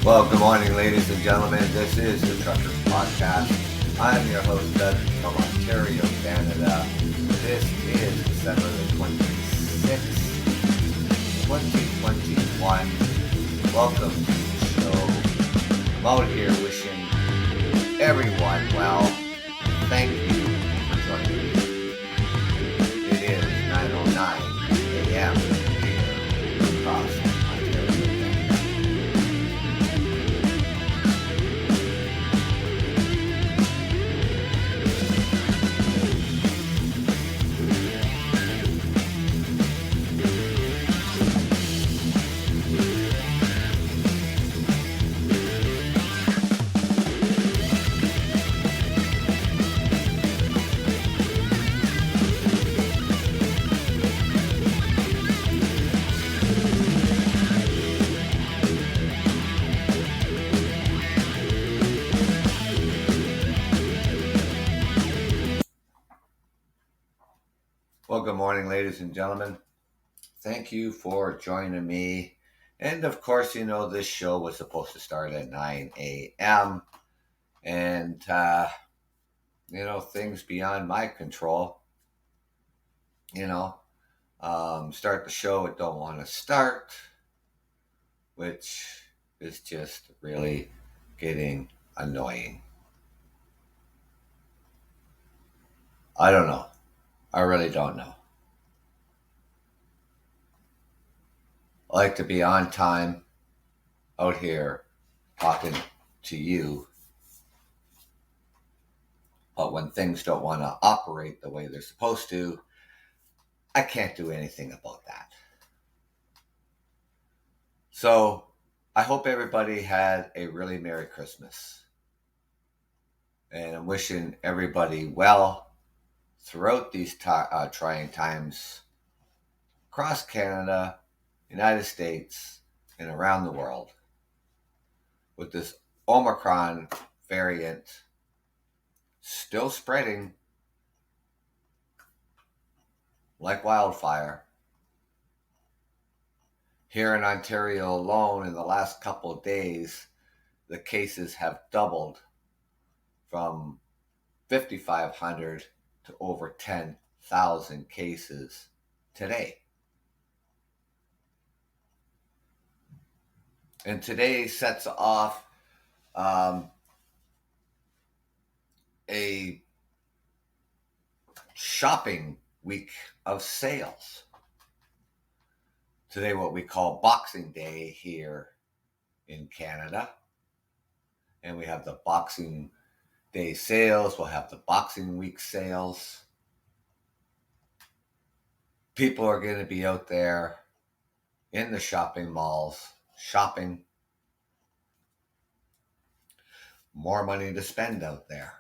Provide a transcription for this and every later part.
Well, good morning, ladies and gentlemen. This is the Truckers Podcast. I'm your host, Doug, from Ontario, Canada. This is December the 26th, 2021. Welcome to the show. I'm out here wishing everyone well. Thank you for joining me. It is 9:09 a.m. here across Ontario, Canada. Well, good morning, ladies and gentlemen. Thank you for joining me. And of course, this show was supposed to start at 9 a.m. And, things beyond my control. Start the show, it don't want to start, which is just really getting annoying. I don't know. I really don't know. I like to be on time out here talking to you. But when things don't want to operate the way they're supposed to, I can't do anything about that. So I hope everybody had a really Merry Christmas. And I'm wishing everybody well throughout these trying times across Canada, United States, and around the world with this Omicron variant still spreading like wildfire. Here in Ontario alone, in the last couple of days, the cases have doubled from 5,500 to over 10,000 cases today. And today sets off a shopping week of sales. Today, what we call Boxing Day here in Canada. And we have the Boxing Day sales. We'll have the Boxing Week sales. People are going to be out there in the shopping malls, shopping. More money to spend out there.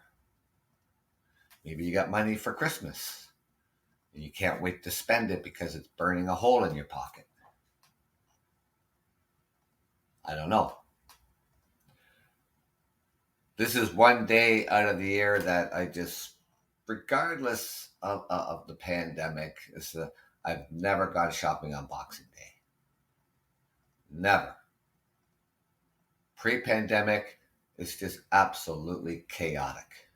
Maybe you got money for Christmas and you can't wait to spend it because it's burning a hole in your pocket. I don't know. This is one day out of the year that I just, regardless of the pandemic, I've never gone shopping on Boxing Day. Never. Pre-pandemic, it's just absolutely chaotic.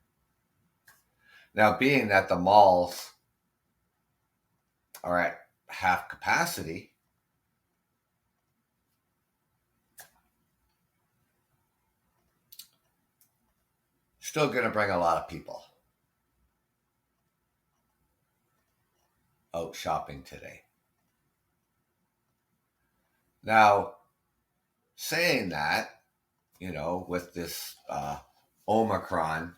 Now, being that the malls are at half capacity, still going to bring a lot of people out shopping today. Now, saying that, with this Omicron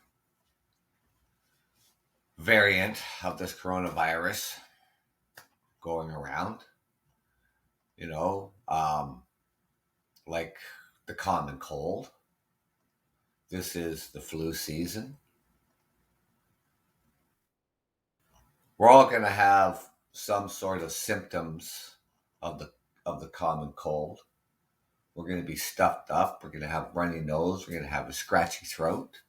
variant of this coronavirus going around, like the common cold. This is the flu season. We're all going to have some sort of symptoms of the common cold. We're going to be stuffed up. We're going to have runny nose. We're going to have a scratchy throat.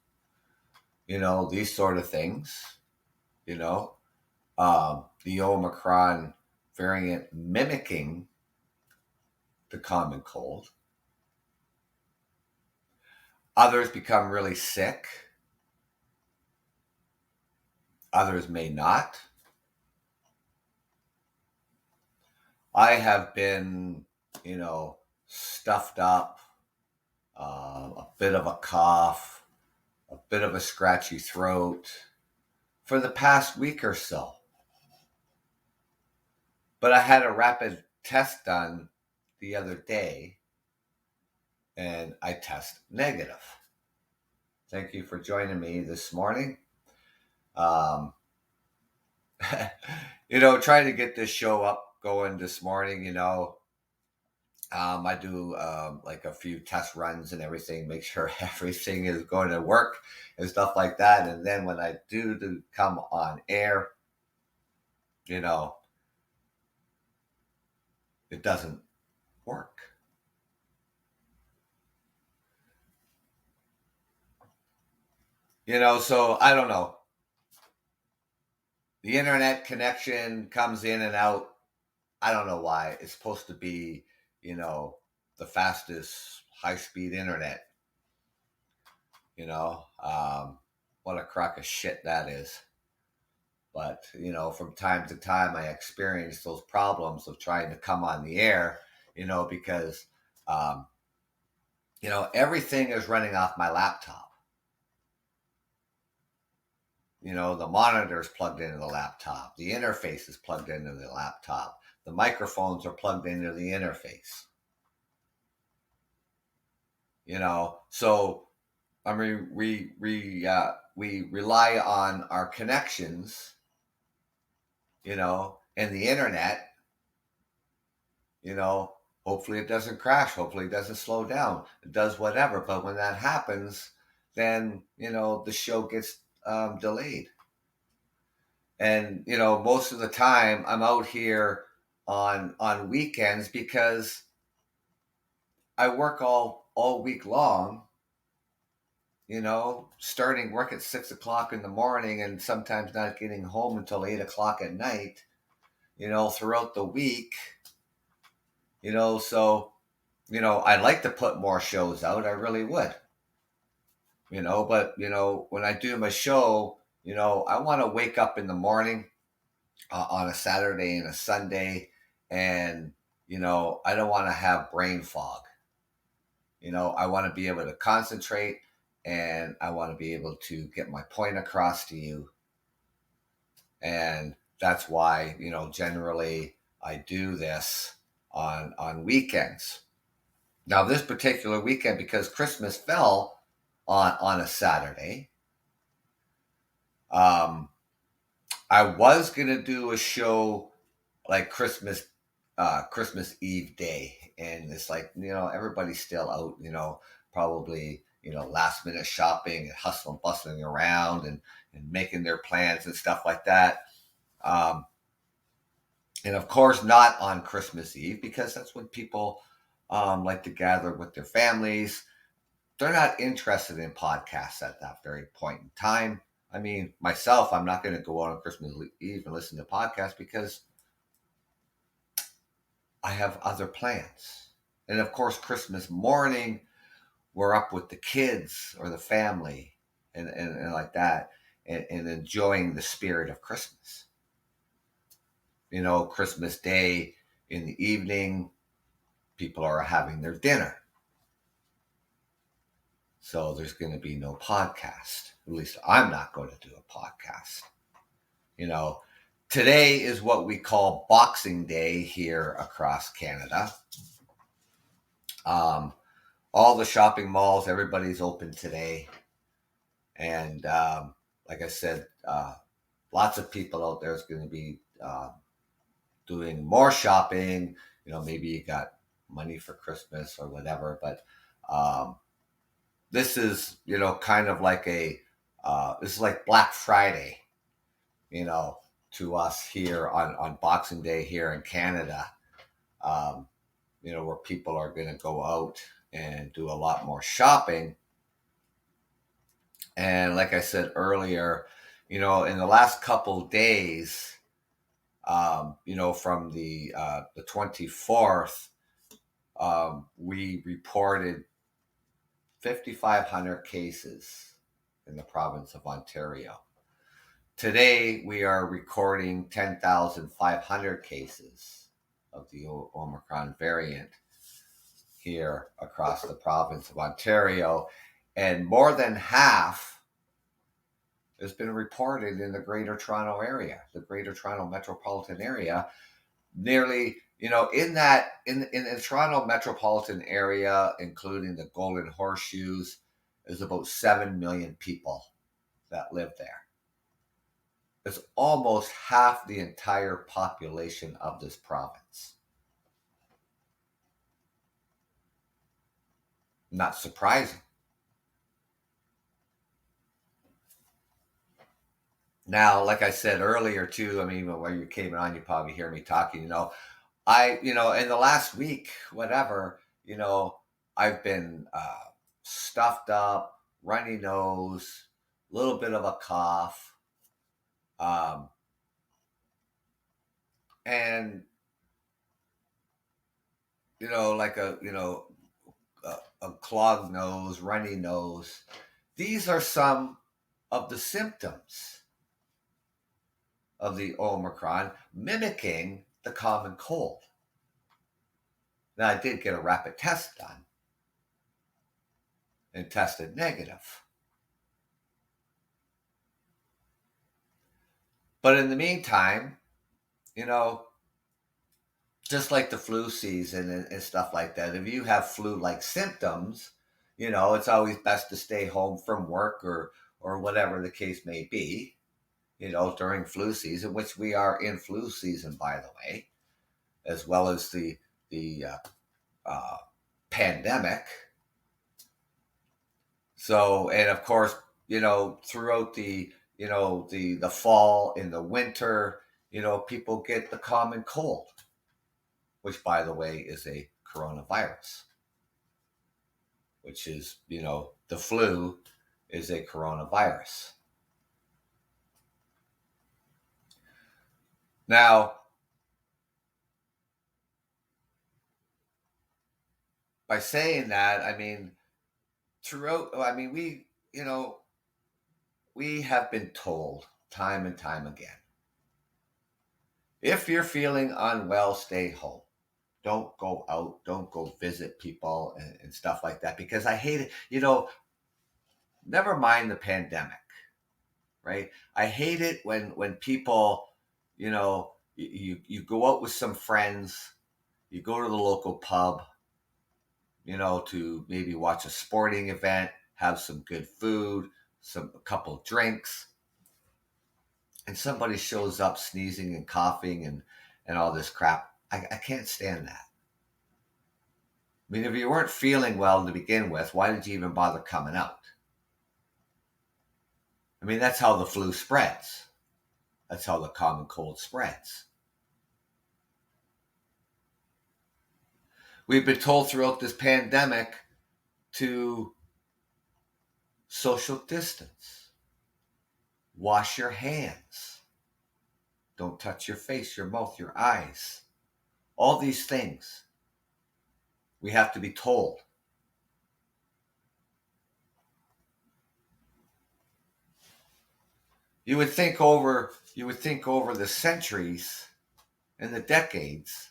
These sort of things. The Omicron variant mimicking the common cold. Others become really sick. Others may not. I have been, stuffed up, a bit of a cough, a bit of a scratchy throat for the past week or so. But I had a rapid test done the other day and I test negative. Thank you for joining me this morning. Um, trying to get this show up going this morning, I do like a few test runs and everything, make sure everything is going to work and stuff like that. And then when I do come on air, it doesn't work. So I don't know. The internet connection comes in and out. I don't know why. It's supposed to be, the fastest high speed internet. What a crock of shit that is. But, from time to time, I experience those problems of trying to come on the air, because, um, everything is running off my laptop. The monitor is plugged into the laptop. The interface is plugged into the laptop. The microphones are plugged into the interface. So I mean, we rely on our connections, and the internet. Hopefully it doesn't crash. Hopefully it doesn't slow down. It does whatever. But when that happens, then the show gets delayed. And most of the time I'm out here on weekends because I work all week long. Starting work at 6 o'clock in the morning and sometimes not getting home until 8 o'clock at night. Throughout the week. So I'd like to put more shows out. I really would. But when I do my show, I want to wake up in the morning on a Saturday and a Sunday, and I don't want to have brain fog. I want to be able to concentrate, and I want to be able to get my point across to you. And that's why generally I do this on weekends. Now this particular weekend, because Christmas fell on a Saturday, I was gonna do a show like Christmas Eve day, and it's like everybody's still out, probably last minute shopping and hustling, bustling around and making their plans and stuff like that. Um, and of course, not on Christmas Eve because that's when people like to gather with their families. They're not interested in podcasts at that very point in time. I mean, myself, I'm not going to go out on Christmas Eve and listen to podcasts because I have other plans. And of course, Christmas morning, we're up with the kids or the family and like that and enjoying the spirit of Christmas. Christmas Day in the evening, people are having their dinner. So there's going to be no podcast. At least I'm not going to do a podcast. Today is what we call Boxing Day here across Canada. All the shopping malls, everybody's open today. And like I said, lots of people out there is going to be doing more shopping. Maybe you got money for Christmas or whatever. But this is, kind of like this is like Black Friday, to us here on Boxing Day here in Canada, where people are going to go out and do a lot more shopping. And like I said earlier, in the last couple days, from the 24th, we reported 5,500 cases in the province of Ontario. Today, we are recording 10,500 cases of the Omicron variant here across the province of Ontario, and more than half has been reported in the Greater Toronto area, the Greater Toronto metropolitan area. Nearly, in the Toronto metropolitan area, including the Golden Horseshoes, there's about 7 million people that live there. It's almost half the entire population of this province. Not surprising. Now, like I said earlier too, I mean, when you came on, you probably hear me talking, in the last week, whatever, I've been stuffed up, runny nose, a little bit of a cough, and like a clogged nose, runny nose. These are some of the symptoms of the Omicron, mimicking the common cold. Now, I did get a rapid test done and tested negative. But in the meantime, just like the flu season and stuff like that, if you have flu-like symptoms, it's always best to stay home from work or whatever the case may be, during flu season, which we are in flu season, by the way, as well as the pandemic. So, and of course, throughout the fall and the winter, people get the common cold, which, by the way, is a coronavirus, which is, the flu is a coronavirus. Now, by saying that, I mean, we have been told time and time again, if you're feeling unwell, stay home. Don't go out. Don't go visit people and stuff like that, because I hate it. Never mind the pandemic, right? I hate it when people, you go out with some friends, you go to the local pub, to maybe watch a sporting event, have some good food, a couple drinks, and somebody shows up sneezing and coughing and all this crap. I can't stand that. I mean, if you weren't feeling well to begin with, why did you even bother coming out? I mean, that's how the flu spreads. That's how the common cold spreads. We've been told throughout this pandemic to social distance, wash your hands, don't touch your face, your mouth, your eyes. All these things we have to be told. You would think over the centuries and the decades,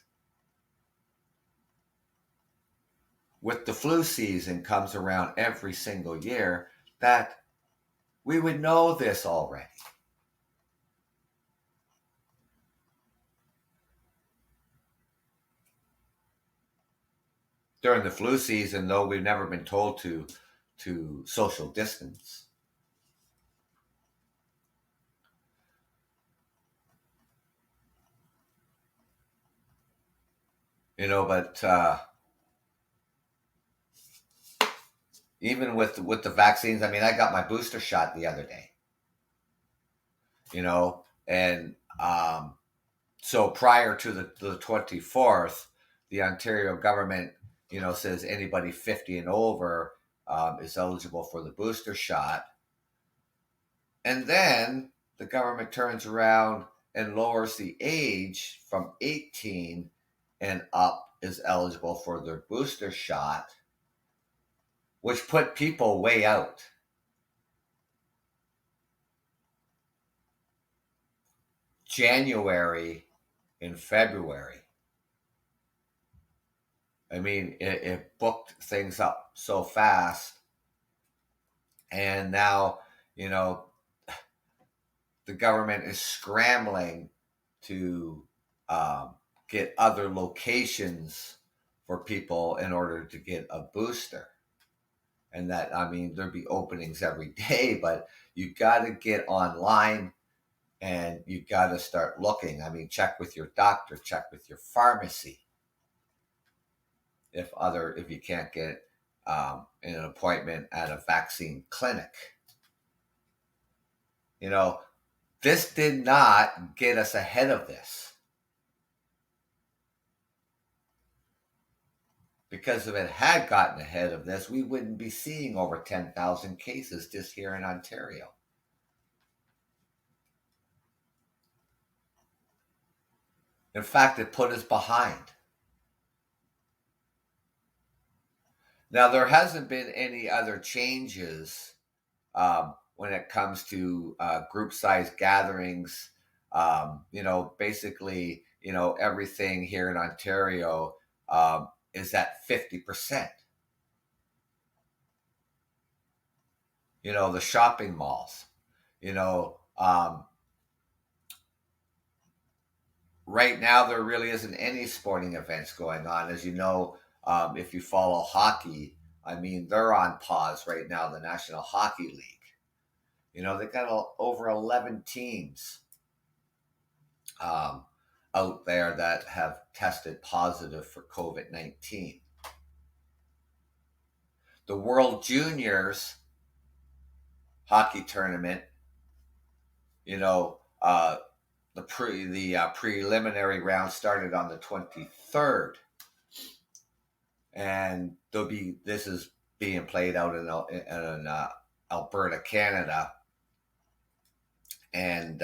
with the flu season comes around every single year, that we would know this already. During the flu season, though, we've never been told to social distance. But even with the vaccines, I mean, I got my booster shot the other day. And so prior to the 24th, the Ontario government, says anybody 50 and over is eligible for the booster shot. And then the government turns around and lowers the age from 18 and up is eligible for their booster shot, which put people way out. January and February. I mean, it booked things up so fast. And now, you know, the government is scrambling to um, get other locations for people in order to get a booster. And that, I mean, there'd be openings every day, but you got to get online and you got to start looking. I mean, check with your doctor, check with your pharmacy. If you can't get an appointment at a vaccine clinic, you know, this did not get us ahead of this. Because if it had gotten ahead of this, we wouldn't be seeing over 10,000 cases just here in Ontario. In fact, it put us behind. Now, there hasn't been any other changes when it comes to group size gatherings. Basically, everything here in Ontario is at 50%. The shopping malls, right now there really isn't any sporting events going on. As you know, if you follow hockey, I mean, they're on pause right now, the National Hockey League. They've got over 11 teams out there that have tested positive for COVID-19. The World Juniors hockey tournament, the preliminary round started on the 23rd, and this is being played out in Alberta, Canada, and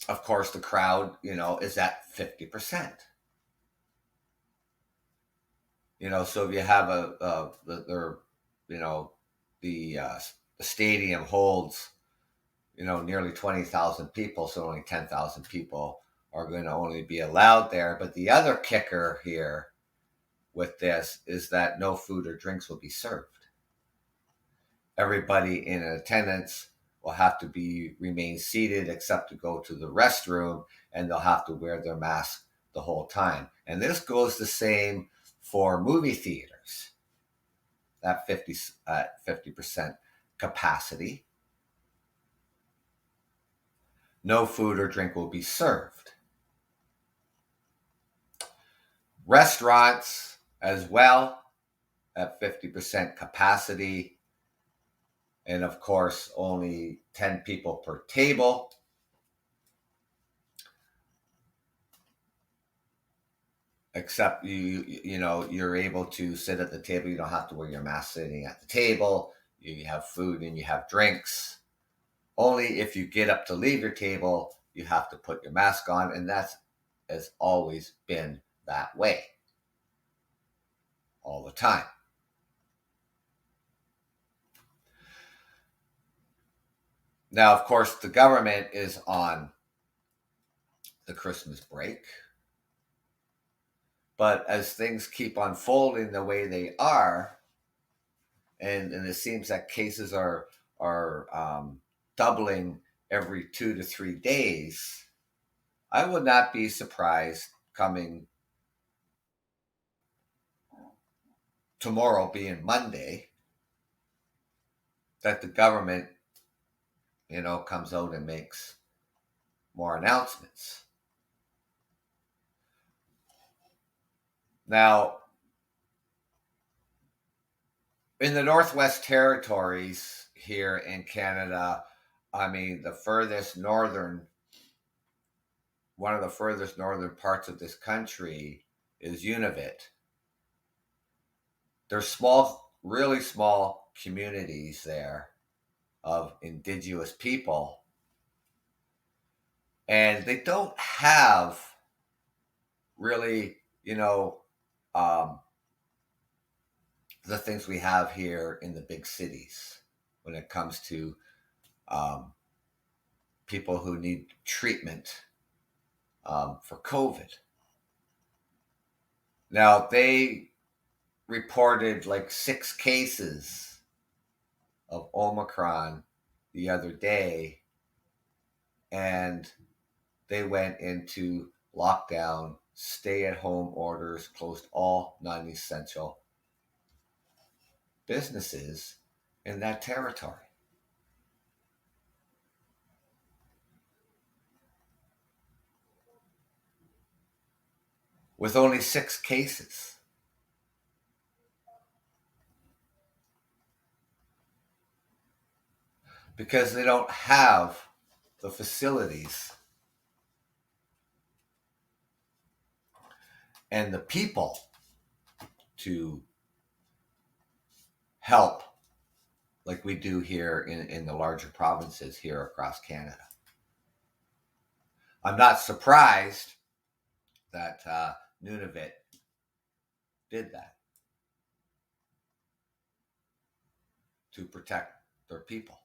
of course the crowd, is at 50%. So if you have the stadium holds, nearly 20,000 people, so only 10,000 people are going to only be allowed there. But the other kicker here with this is that no food or drinks will be served. Everybody in attendance will have to remain seated except to go to the restroom, and they'll have to wear their mask the whole time. And this goes the same for movie theaters at 50% capacity. No food or drink will be served. Restaurants as well at 50% capacity. And of course, only 10 people per table. Except you're able to sit at the table. You don't have to wear your mask sitting at the table. You have food and you have drinks. Only if you get up to leave your table, you have to put your mask on, and that has always been that way. All the time. Now, of course, the government is on the Christmas break. But as things keep unfolding the way they are, and it seems that cases are doubling every 2 to 3 days, I would not be surprised coming tomorrow being Monday that the government, comes out and makes more announcements. Now, in the Northwest Territories here in Canada, I mean, one of the furthest northern parts of this country is Nunavut. There's really small communities there of Indigenous people, and they don't have really, the things we have here in the big cities when it comes to people who need treatment for COVID. Now, they reported like 6 cases of Omicron the other day, and they went into lockdown, stay-at-home orders, closed all non-essential businesses in that territory. With only 6 cases. Because they don't have the facilities and the people to help like we do here in the larger provinces here across Canada. I'm not surprised that Nunavut did that to protect their people.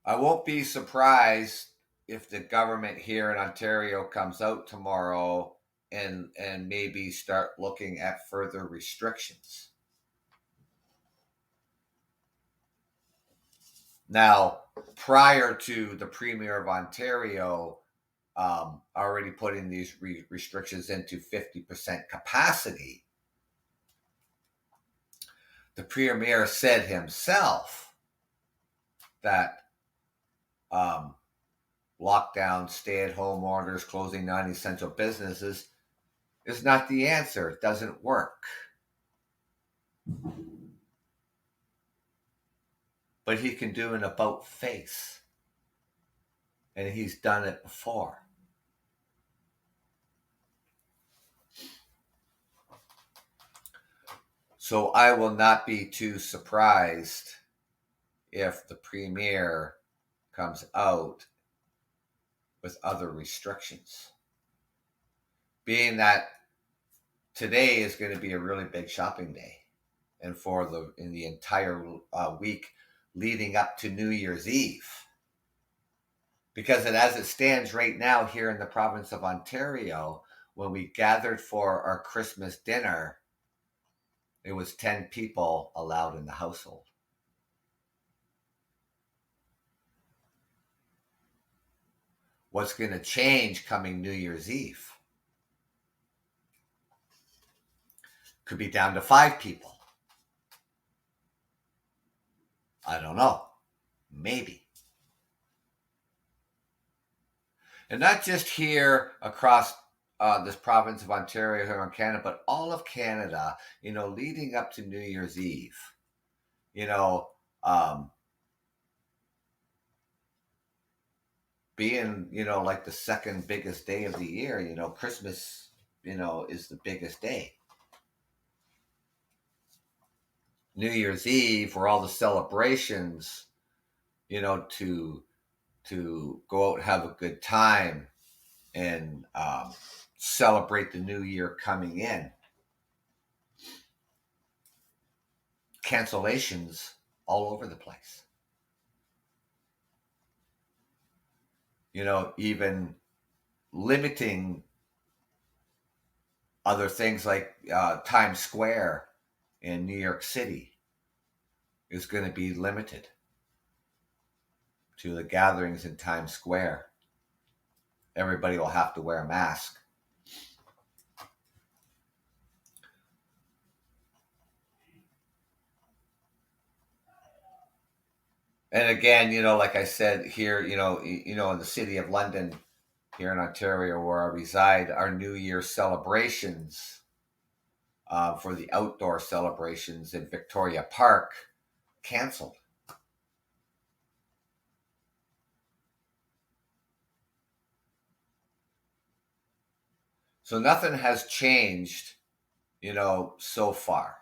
I won't be surprised if the government here in Ontario comes out tomorrow and maybe start looking at further restrictions. Now, prior to the Premier of Ontario already putting these restrictions into 50% capacity, the Premier said himself that lockdown, stay-at-home orders, closing non-essential businesses is not the answer. It doesn't work. But he can do an about-face. And he's done it before. So I will not be too surprised if the Premier comes out with other restrictions. Being that today is going to be a really big shopping day, and in the entire week leading up to New Year's Eve. Because as it stands right now here in the province of Ontario, when we gathered for our Christmas dinner, it was 10 people allowed in the household. What's going to change coming New Year's Eve? Could be down to 5 people. I don't know. Maybe. And not just here across this province of Ontario here in Canada, but all of Canada, leading up to New Year's Eve. Being, like the second biggest day of the year, Christmas, is the biggest day. New Year's Eve, where all the celebrations, to go out and have a good time and celebrate the new year coming in. Cancellations all over the place. Even limiting other things like Times Square in New York City is going to be limited to the gatherings in Times Square. Everybody will have to wear a mask. And again, like I said here, in the city of London, here in Ontario, where I reside, our New Year celebrations for the outdoor celebrations in Victoria Park canceled. So nothing has changed, so far.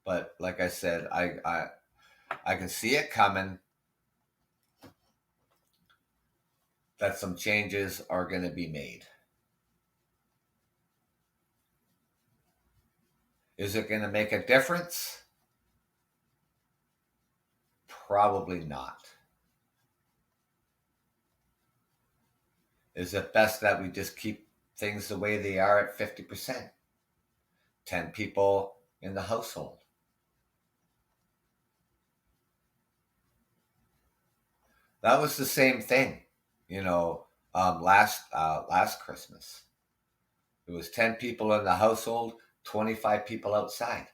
But like I said, I can see it coming, that some changes are going to be made. Is it going to make a difference? Probably not. Is it best that we just keep things the way they are at 50%? 10 people in the household. That was the same thing, last Christmas. It was 10 people in the household, 25 people outside.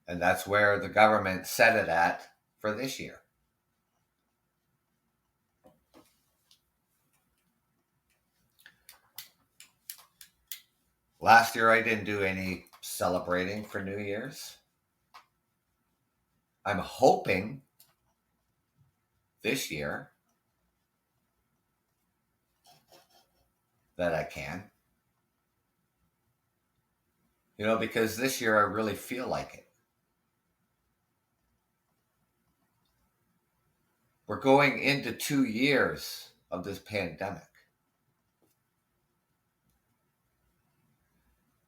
And that's where the government set it at for this year. Last year, I didn't do any celebrating for New Year's. I'm hoping this year that I can. Because this year I really feel like it. We're going into 2 years of this pandemic.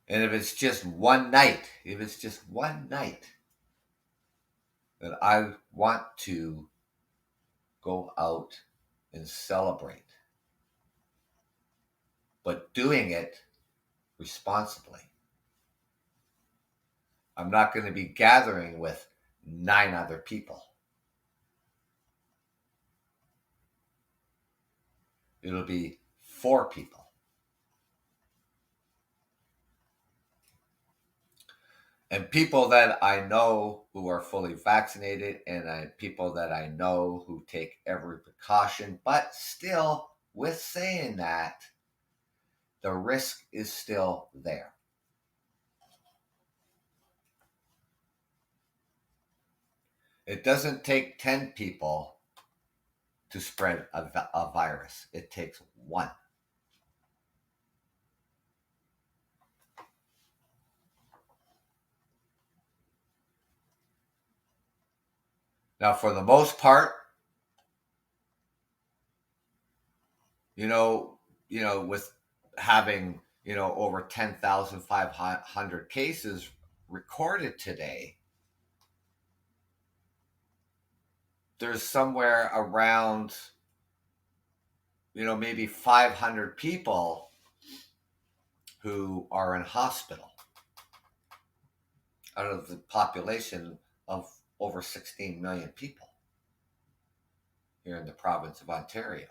And if it's just one night, that I want to go out and celebrate, but doing it responsibly. I'm not going to be gathering with 9 other people. It'll be 4 people. And people that I know who are fully vaccinated, and people that I know who take every precaution, but still, with saying that, the risk is still there. It doesn't take 10 people to spread a virus. It takes 1. Now, for the most part, with having, over 10,500 cases recorded today, there's somewhere around, maybe 500 people who are in hospital out of the population of over 16 million people here in the province of Ontario.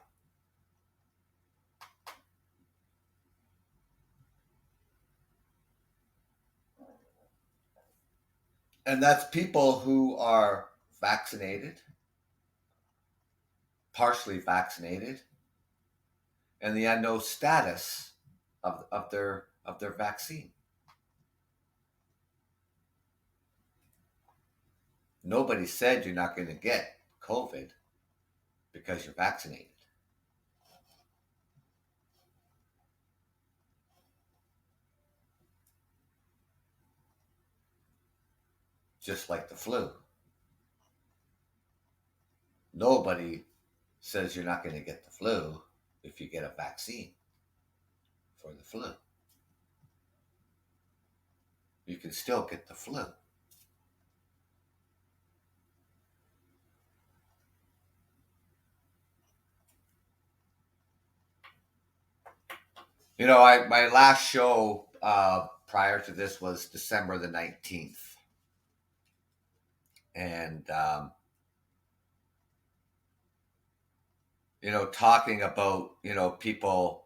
And that's people who are vaccinated, partially vaccinated, and the unknown status of their vaccine. Nobody said you're not going to get COVID because you're vaccinated. Just like the flu. Nobody says you're not going to get the flu if you get a vaccine for the flu. You can still get the flu. My last show prior to this was December the 19th. And, talking about, people,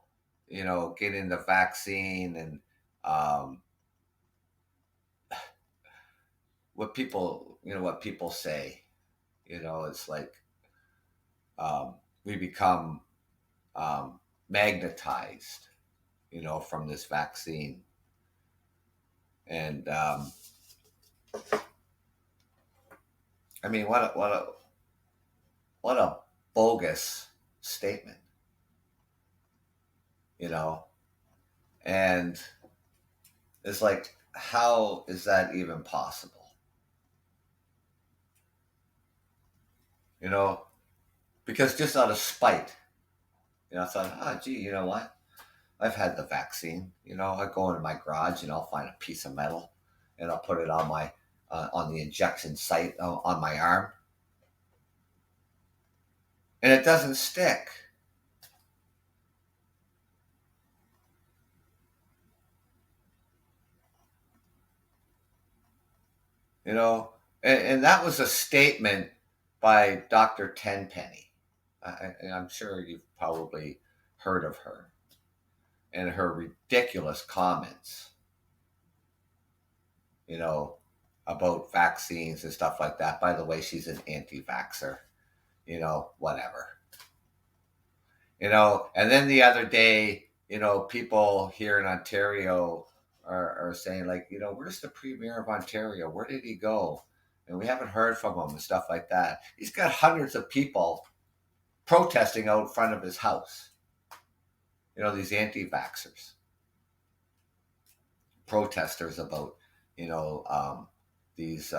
getting the vaccine and what people say, it's like we become magnetized, from this vaccine. And I mean, what a bogus statement, and it's like, how is that even possible? Because just out of spite, I thought, gee, you know what? I've had the vaccine. I go into my garage and I'll find a piece of metal, and I'll put it on my on the injection site on my arm, and it doesn't stick. And that was a statement by Dr. Tenpenny. I'm sure you've probably heard of her and her ridiculous comments, you know, about vaccines and stuff like that. By the way, she's an anti-vaxxer, whatever. And then the other day, people here in Ontario are saying, like, where's the Premier of Ontario? Where did he go? And we haven't heard from him and stuff like that. He's got hundreds of people protesting out in front of his house. These anti-vaxxers, protesters about, these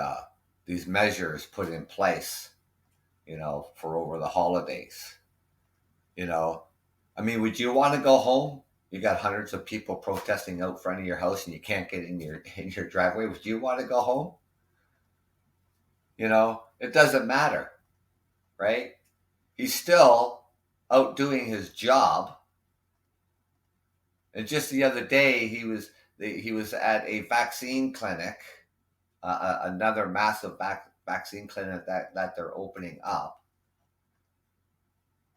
measures put in place, for over the holidays. Would you want to go home? You got hundreds of people protesting out front of your house, and you can't get in your driveway. Would you want to go home? It doesn't matter, right? He's still out doing his job. And just the other day, he was at a vaccine clinic, another massive vaccine clinic that they're opening up.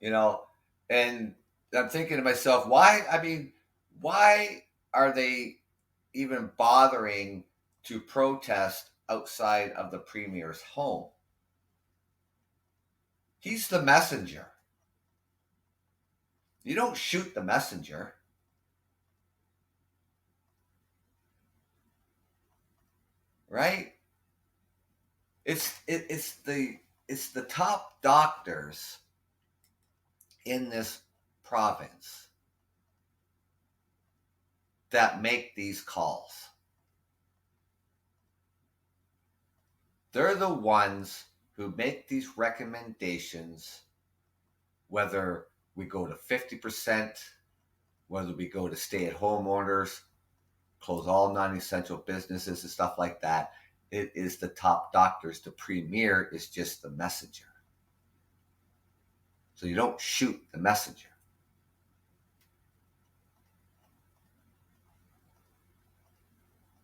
And I'm thinking to myself, why are they even bothering to protest outside of the Premier's home? He's the messenger. You don't shoot the messenger. Right? It's the top doctors in this province that make these calls. They're the ones who make these recommendations, whether we go to 50%, whether we go to stay-at-home orders, close all non-essential businesses and stuff like that. It is the top doctors. The Premier is just the messenger. So you don't shoot the messenger.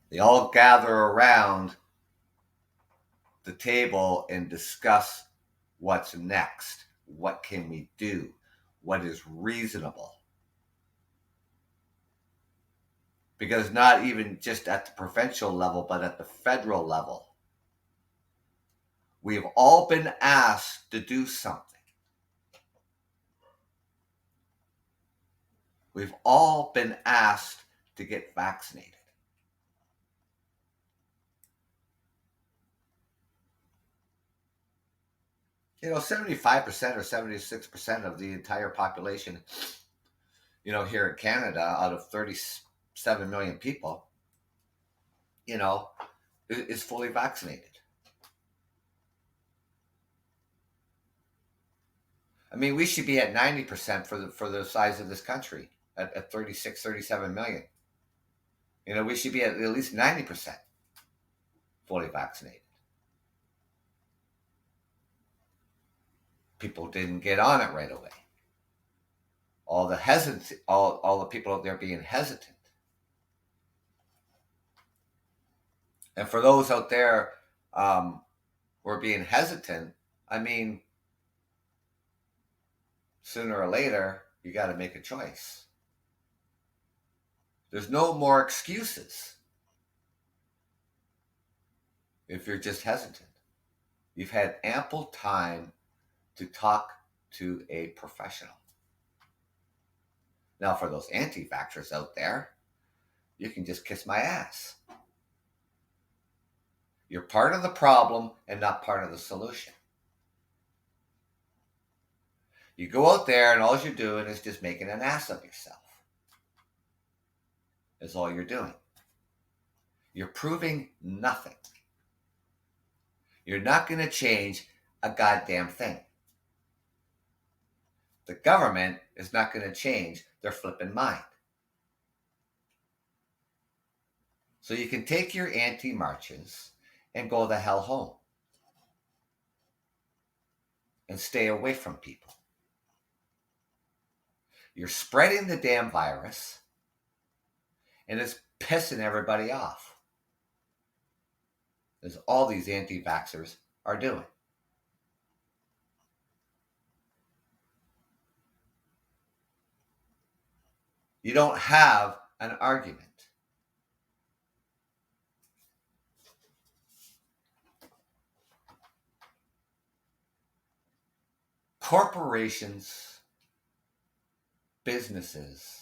They all gather around the table and discuss what's next. What can we do? What is reasonable? Because not even just at the provincial level, but at the federal level, we've all been asked to do something. We've all been asked to get vaccinated. You know, 75% or 76% of the entire population, here in Canada, out of 37 million people, is fully vaccinated. I mean, we should be at 90% for the size of this country, at 36, 37 million. We should be at least 90% fully vaccinated. People didn't get on it right away. All the people out there being hesitant. And for those out there who are being hesitant, sooner or later, you got to make a choice. There's no more excuses if you're just hesitant. You've had ample time to talk to a professional. Now, for those anti-vaxxers out there, you can just kiss my ass. You're part of the problem and not part of the solution. You go out there and all you're doing is just making an ass of yourself. That's all you're doing. You're proving nothing. You're not going to change a goddamn thing. The government is not going to change their flipping mind. So you can take your anti-marches and go the hell home and stay away from people. You're spreading the damn virus and it's pissing everybody off, as all these anti-vaxxers are doing. You don't have an argument. Corporations, businesses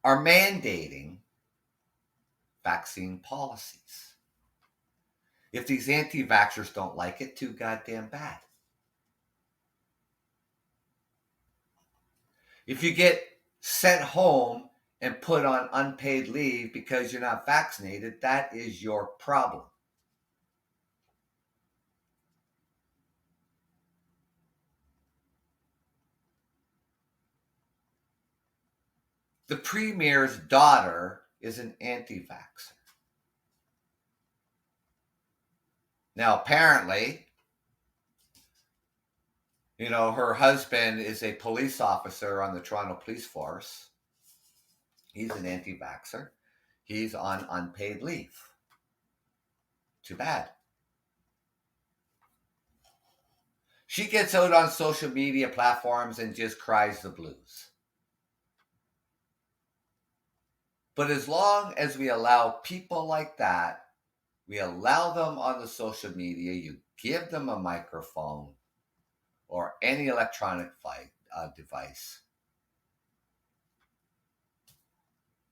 are mandating vaccine policies. If these anti-vaxxers don't like it, too goddamn bad. If you get sent home and put on unpaid leave because you're not vaccinated, that is your problem. The premier's daughter is an anti-vaxxer. Now, apparently, her husband is a police officer on the Toronto Police Force. He's an anti-vaxxer. He's on unpaid leave. Too bad. She gets out on social media platforms and just cries the blues. But as long as we allow people like that, we allow them on the social media, you give them a microphone or any electronic device.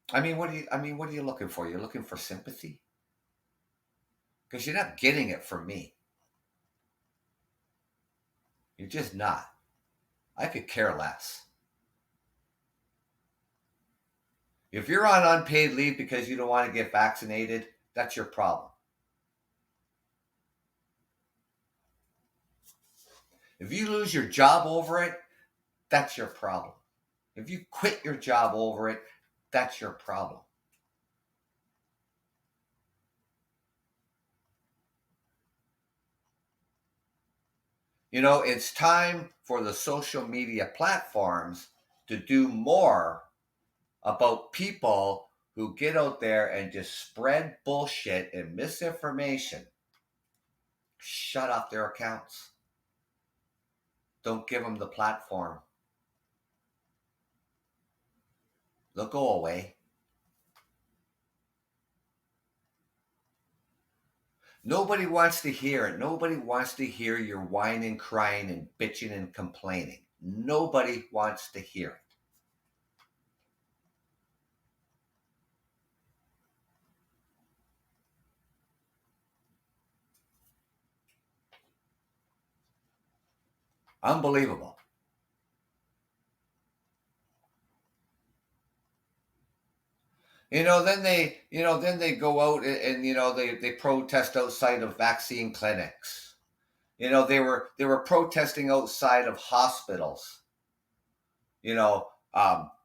What are you looking for? You're looking for sympathy? Because you're not getting it from me. You're just not. I could care less. If you're on unpaid leave because you don't want to get vaccinated, that's your problem. If you lose your job over it, that's your problem. If you quit your job over it, that's your problem. It's time for the social media platforms to do more about people who get out there and just spread bullshit and misinformation. Shut off their accounts. Don't give them the platform. They'll go away. Nobody wants to hear it. Nobody wants to hear your whining, crying, and bitching and complaining. Nobody wants to hear it. Unbelievable. Then they go out and they protest outside of vaccine clinics. They were protesting outside of hospitals.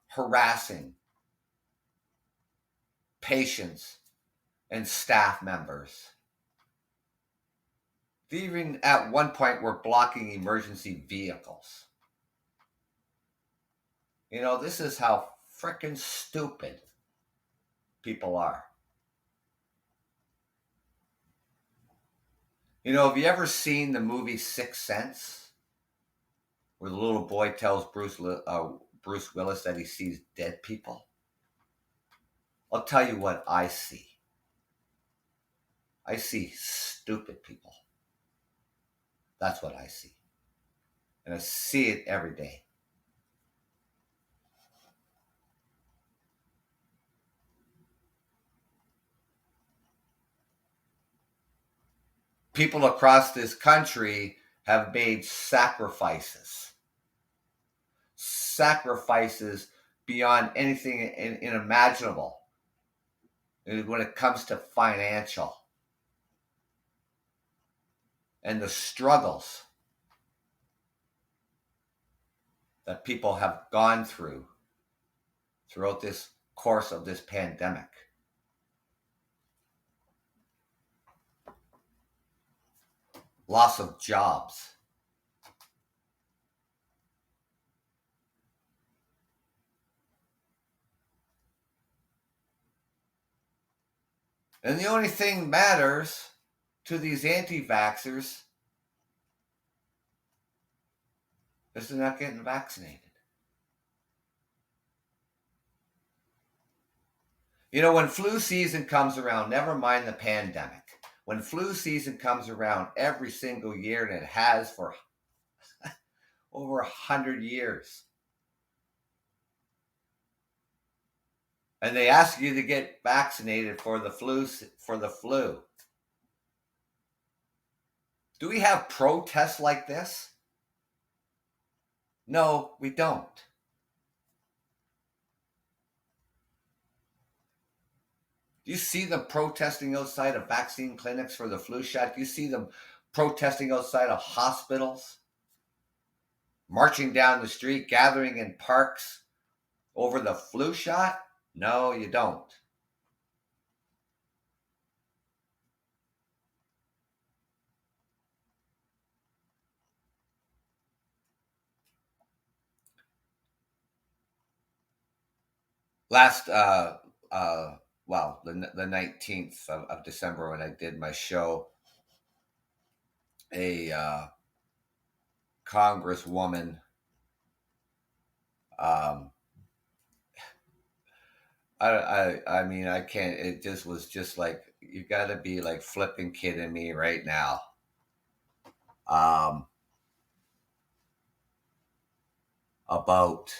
Harassing patients and staff members. They even at one point were blocking emergency vehicles. This is how freaking stupid people are. Have you ever seen the movie Sixth Sense, where the little boy tells Bruce Willis that he sees dead people? I'll tell you what I see. I see stupid people. That's what I see. And I see it every day. People across this country have made sacrifices beyond anything inimaginable when it comes to financial and the struggles that people have gone throughout this course of this pandemic. loss of jobs. And the only thing matters to these anti-vaxxers is they're not getting vaccinated. You know, when flu season comes around, never mind the pandemic, when flu season comes around every single year, and it has for over 100 years, and they ask you to get vaccinated for the flu. Do we have protests like this? No, we don't. Do you see them protesting outside of vaccine clinics for the flu shot? Do you see them protesting outside of hospitals? Marching down the street, gathering in parks over the flu shot? No, you don't. Last, well, the 19th of December, when I did my show, a congresswoman, um, I mean, I can't. It just was just like, you got to be like flipping kidding me right now. Um, about,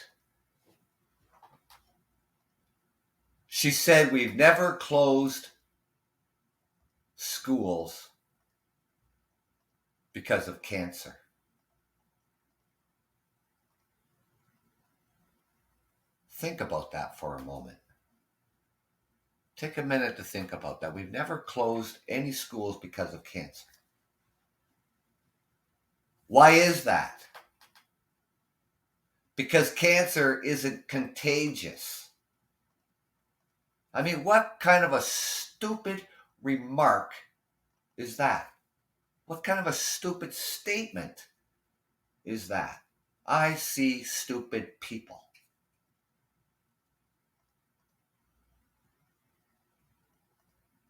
she said, we've never closed schools because of cancer. Think about that for a moment. Take a minute to think about that. We've never closed any schools because of cancer. Why is that? Because cancer isn't contagious. I mean, what kind of a stupid remark is that? What kind of a stupid statement is that? I see stupid people.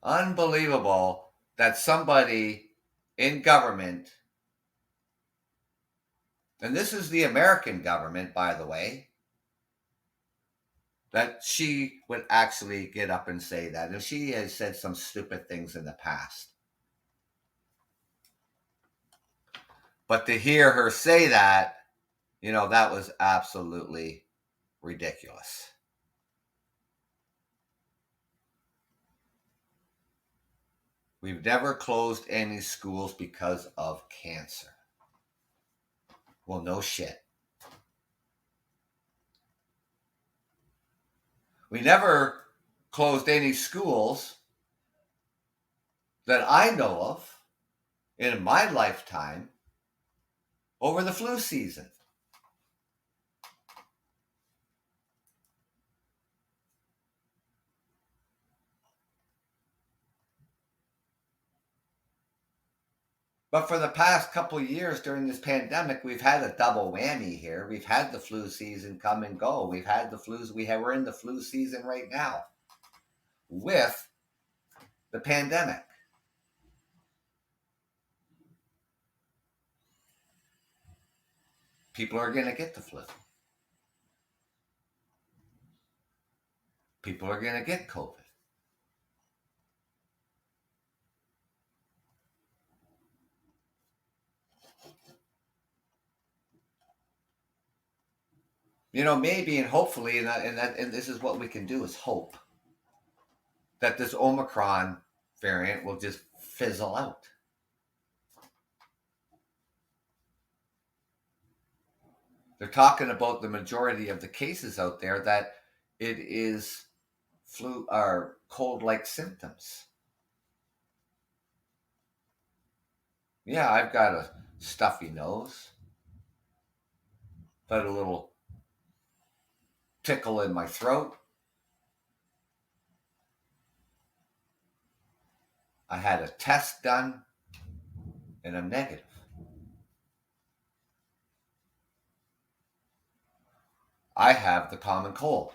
Unbelievable that somebody in government, and this is the American government, by the way, that she would actually get up and say that. And she has said some stupid things in the past. But to hear her say that, that was absolutely ridiculous. We've never closed any schools because of cancer. Well, no shit. We never closed any schools that I know of in my lifetime over the flu season. But for the past couple of years during this pandemic, we've had a double whammy here. We've had the flu season come and go. We've had the flus. We're in the flu season right now with the pandemic. People are going to get the flu. People are going to get COVID. Maybe and hopefully, and this is what we can do, is hope that this Omicron variant will just fizzle out. They're talking about the majority of the cases out there that it is flu or cold-like symptoms. Yeah, I've got a stuffy nose, got a little tickle in my throat. I had a test done. and I'm negative. I have the common cold.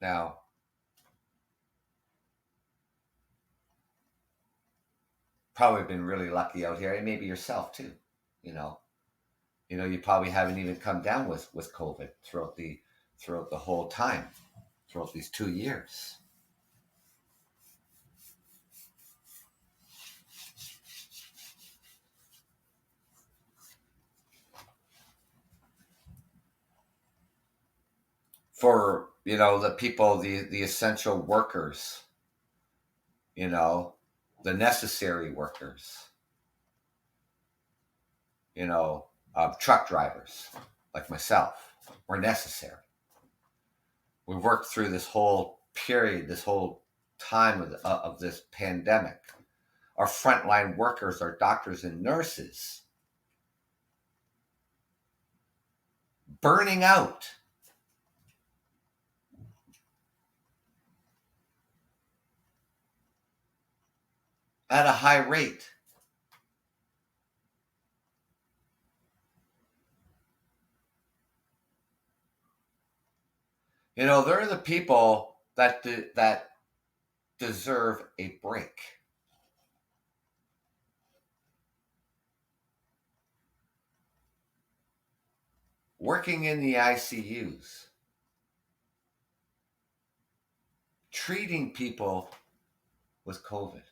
Now, probably been really lucky out here, and maybe yourself too. You know, you probably haven't even come down with COVID throughout the whole time, throughout these 2 years. For the people, the essential workers, the necessary workers, truck drivers like myself, were necessary. We worked through this whole period, this whole time of this pandemic. Our frontline workers, our doctors and nurses, burning out. At a high rate. They're the people that deserve a break. Working in the ICUs, treating people with COVID,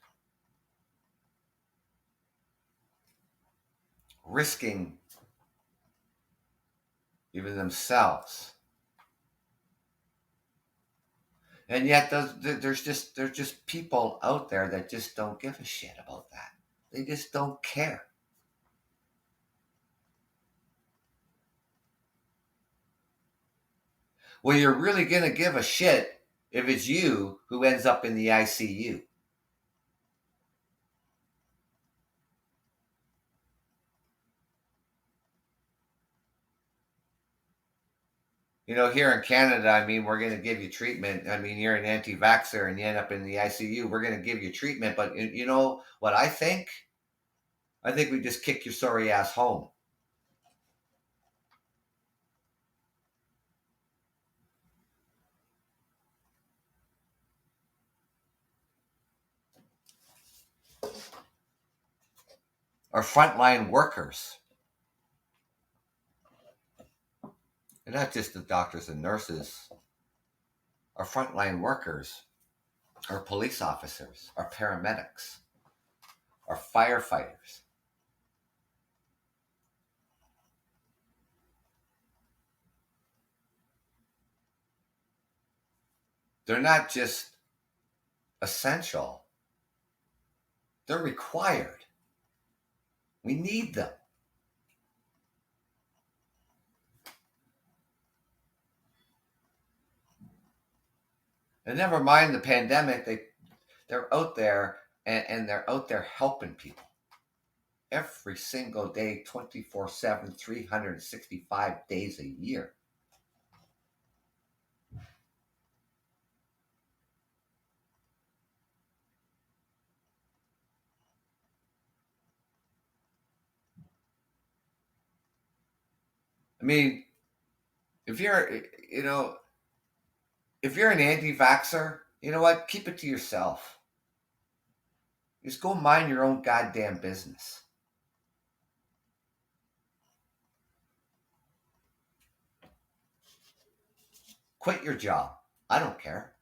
risking even themselves. And yet there's just people out there that just don't give a shit about that. They just don't care. Well, you're really going to give a shit if it's you who ends up in the ICU. Here in Canada, we're going to give you treatment. You're an anti-vaxxer and you end up in the ICU. We're going to give you treatment. But you know what I think? I think we just kick your sorry ass home. Our frontline workers, and not just the doctors and nurses, our frontline workers, our police officers, our paramedics, our firefighters. They're not just essential, they're required. We need them. And never mind the pandemic, they're out there and they're out there helping people every single day, 24/7, 365 days a year. If you're, if you're an anti-vaxxer, you know what? Keep it to yourself. Just go mind your own goddamn business. Quit your job. I don't care.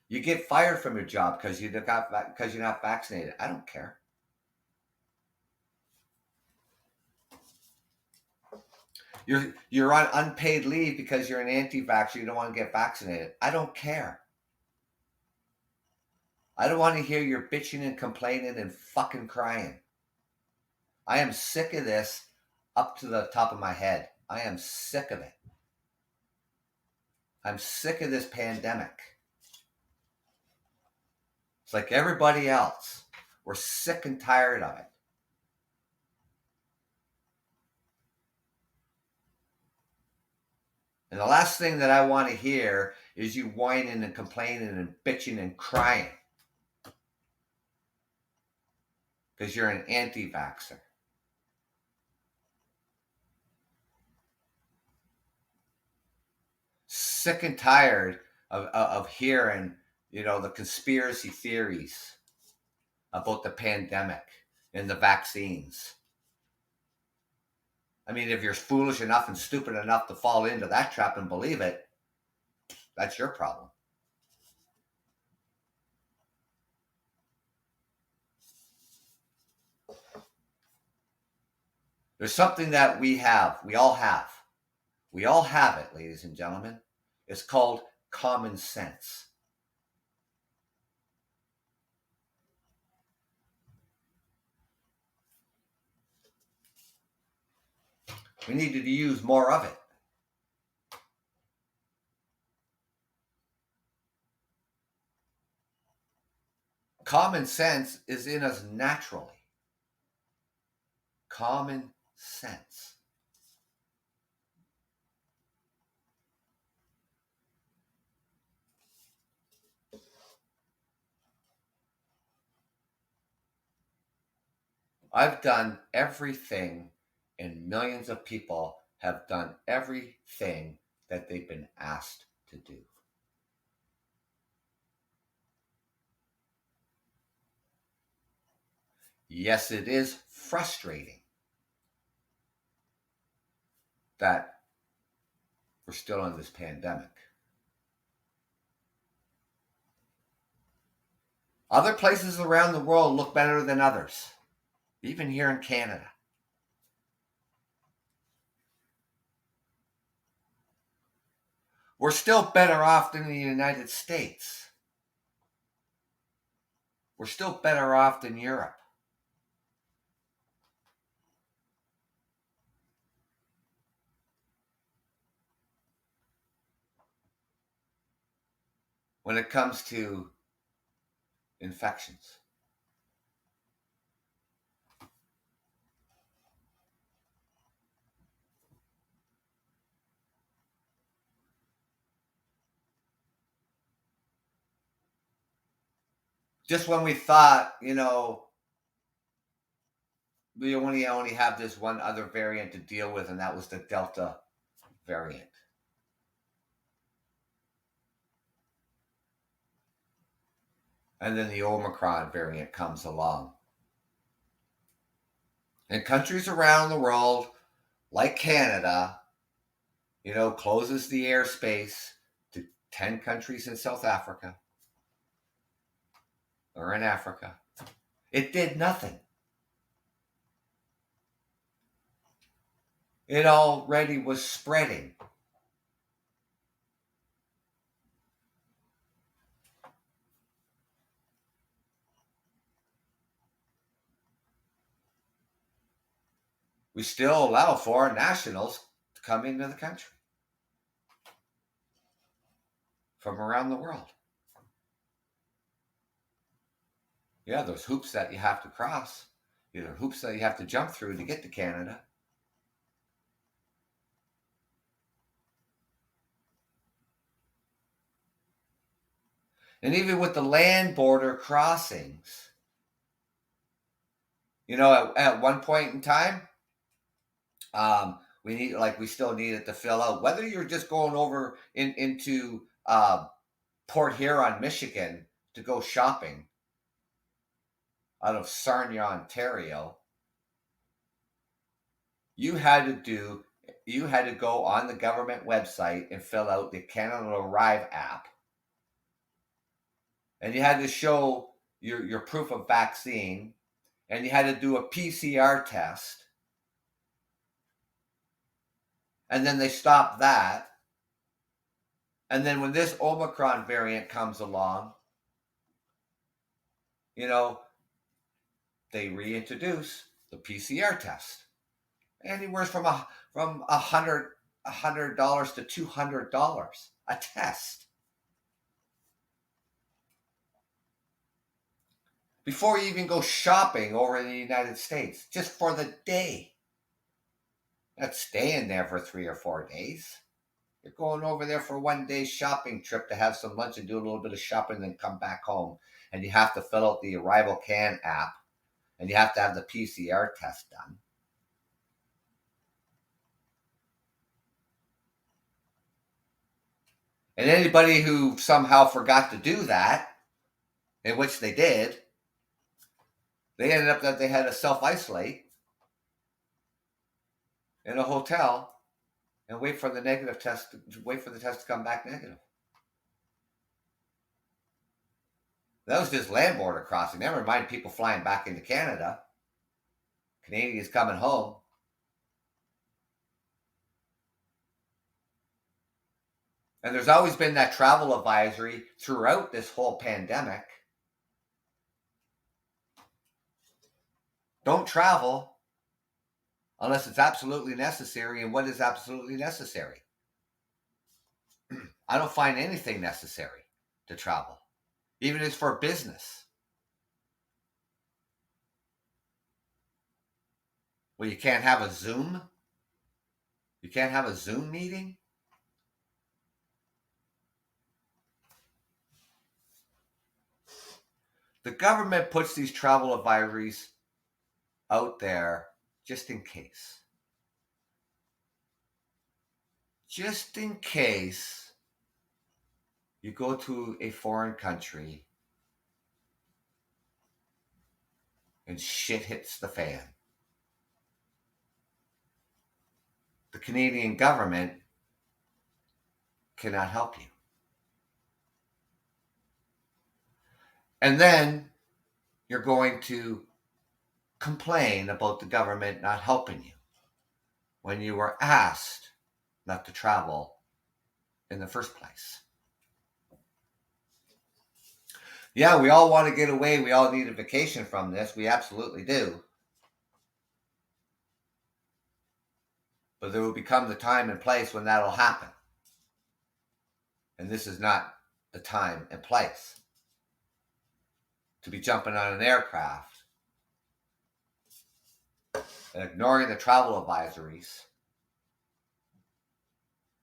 You get fired from your job because you're not vaccinated. I don't care. You're on unpaid leave because you're an anti-vaxxer. You don't want to get vaccinated. I don't care. I don't want to hear your bitching and complaining and fucking crying. I am sick of this up to the top of my head. I am sick of it. I'm sick of this pandemic. It's like everybody else. We're sick and tired of it. And the last thing that I want to hear is you whining and complaining and bitching and crying because you're an anti-vaxxer. Sick and tired of hearing, the conspiracy theories about the pandemic and the vaccines. I mean, if you're foolish enough and stupid enough to fall into that trap and believe it, that's your problem. There's something that we all have it, ladies and gentlemen. It's called common sense. We need to use more of it. Common sense is in us naturally. Common sense. I've done everything, and millions of people have done everything that they've been asked to do. Yes, it is frustrating that we're still in this pandemic. Other places around the world look better than others, even here in Canada. We're still better off than the United States. We're still better off than Europe. When it comes to infections. Just when we thought, we only have this one other variant to deal with, and that was the Delta variant. And then the Omicron variant comes along. And countries around the world, like Canada, closes the airspace to 10 countries in South Africa or in Africa. It did nothing. It already was spreading. We still allow foreign nationals to come into the country from around the world. Yeah, there's hoops that you have to cross. There are hoops that you have to jump through to get to Canada. And even with the land border crossings, at one point in time, we still needed to fill out whether you're just going over into Port Huron, Michigan, to go shopping out of Sarnia, Ontario. You had to go on the government website and fill out the Canada Arrive app, and you had to show your proof of vaccine, and you had to do a PCR test. And then they stopped that. And then when this Omicron variant comes along, they reintroduce the PCR test. Anywhere from $100 to $200 a test. Before you even go shopping over in the United States, just for the day. Not staying there for 3 or 4 days. You're going over there for a 1 day shopping trip to have some lunch and do a little bit of shopping and then come back home. And you have to fill out the Arrival Can app and you have to have the PCR test done. And anybody who somehow forgot to do that, in which they did, they ended up that they had to self-isolate in a hotel and wait for the test to come back negative. That was just land border crossing. Never mind people flying back into Canada. Canadians coming home. And there's always been that travel advisory throughout this whole pandemic. Don't travel unless it's absolutely necessary. And what is absolutely necessary? I don't find anything necessary to travel, even if it's for business. Well, you can't have a Zoom? You can't have a Zoom meeting? The government puts these travel advisories out there just in case. Just in case you go to a foreign country and shit hits the fan. The Canadian government cannot help you. And then you're going to complain about the government not helping you when you were asked not to travel in the first place. Yeah, we all want to get away. We all need a vacation from this. We absolutely do. But there will become the time and place when that'll happen. And this is not the time and place to be jumping on an aircraft and ignoring the travel advisories.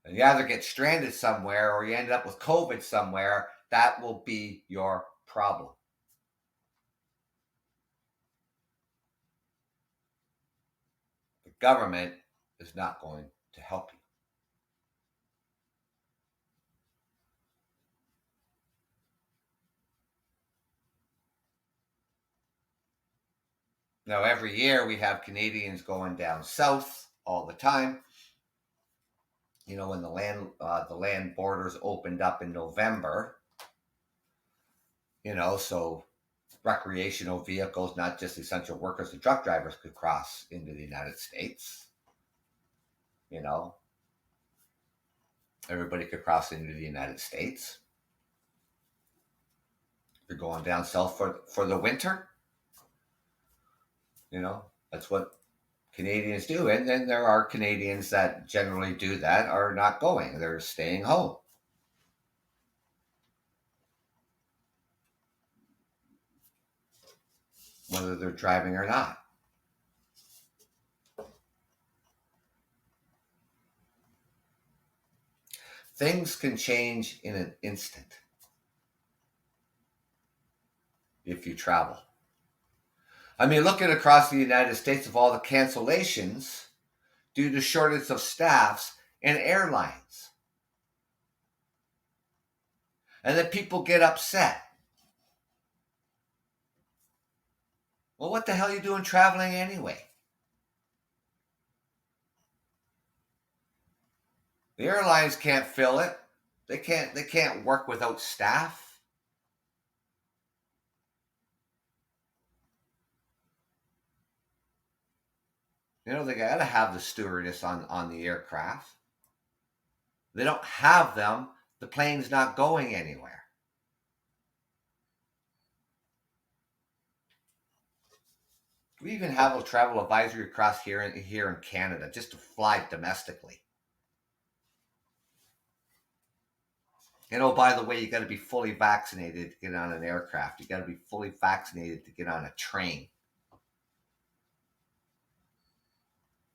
And you either get stranded somewhere or you end up with COVID somewhere. That will be your problem. The government is not going to help you. Now, every year we have Canadians going down south all the time. You know, when the land borders opened up in November, you know, so recreational vehicles, not just essential workers and truck drivers, could cross into the United States. You know, everybody could cross into the United States. You're going down south for the winter. You know, that's what Canadians do. And then there are Canadians that generally do that are not going. They're staying home. Whether they're driving or not. Things can change in an instant if you travel. I mean, looking across the United States of all the cancellations due to shortage of staffs and airlines. And then people get upset. Well, what the hell are you doing traveling anyway? The airlines can't fill it. They can't work without staff. You know, they got to have the stewardess on the aircraft. They don't have them. The plane's not going anywhere. We even have a travel advisory across here in Canada just to fly domestically. And oh, by the way, you got to be fully vaccinated to get on an aircraft. You got to be fully vaccinated to get on a train.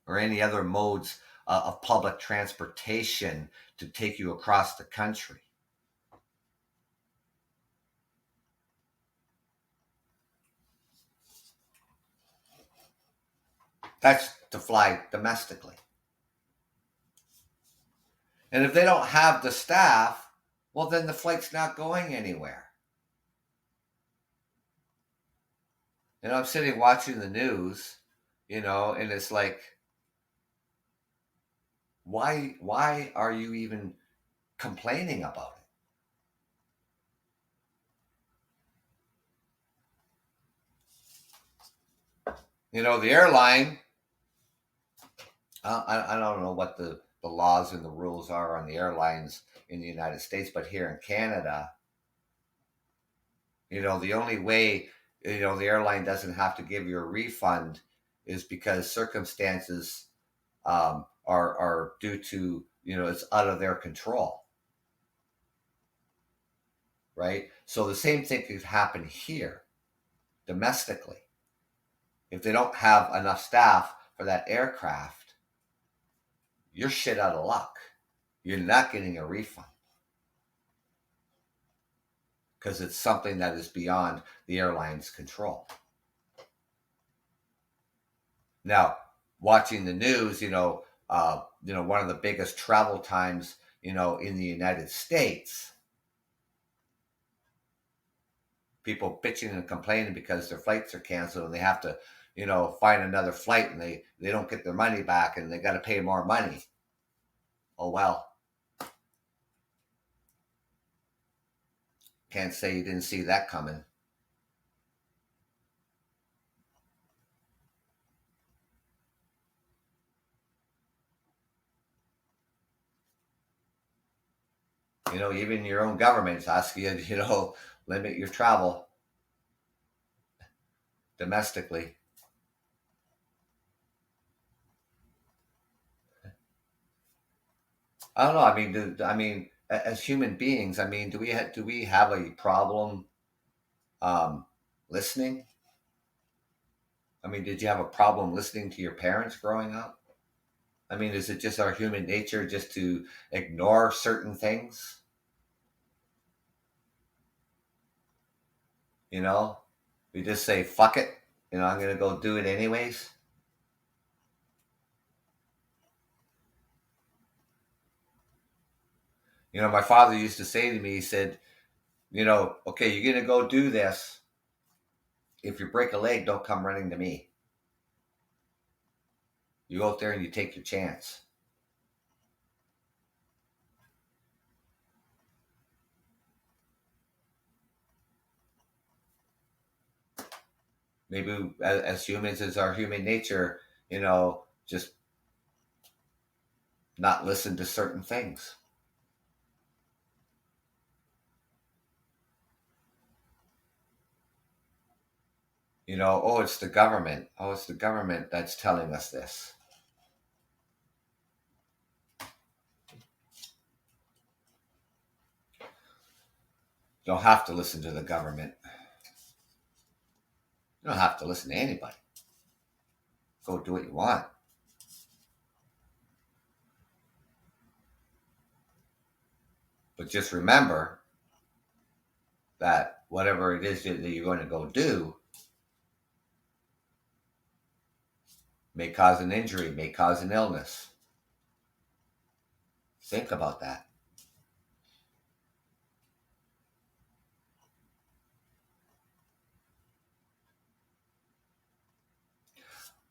Or any other modes of public transportation to take you across the country. That's to fly domestically. And if they don't have the staff, well, then the flight's not going anywhere. And I'm sitting watching the news, and it's like, why are you even complaining about it? The airline, I don't know what the laws and the rules are on the airlines in the United States, but here in Canada, the only way, the airline doesn't have to give you a refund is because circumstances are due to, it's out of their control. Right? So the same thing could happen here domestically. If they don't have enough staff for that aircraft, you're shit out of luck. You're not getting a refund because it's something that is beyond the airline's control. Now, watching the news, one of the biggest travel times, in the United States, people bitching and complaining because their flights are canceled and they have to, find another flight, and they don't get their money back and they got to pay more money. Oh, well. Can't say you didn't see that coming. Even your own government's asking you, limit your travel domestically. I don't know. I mean, as human beings, do we have a problem listening? Did you have a problem listening to your parents growing up? Is it just our human nature just to ignore certain things? We just say, fuck it. I'm going to go do it anyways. My father used to say to me, he said, okay, you're going to go do this. If you break a leg, don't come running to me. You go out there and you take your chance. Maybe as humans, it's our human nature, just not listen to certain things. Oh, it's the government. Oh, it's the government that's telling us this. You don't have to listen to the government. You don't have to listen to anybody. Go do what you want. But just remember that whatever it is that you're going to go do may cause an injury, may cause an illness. Think about that.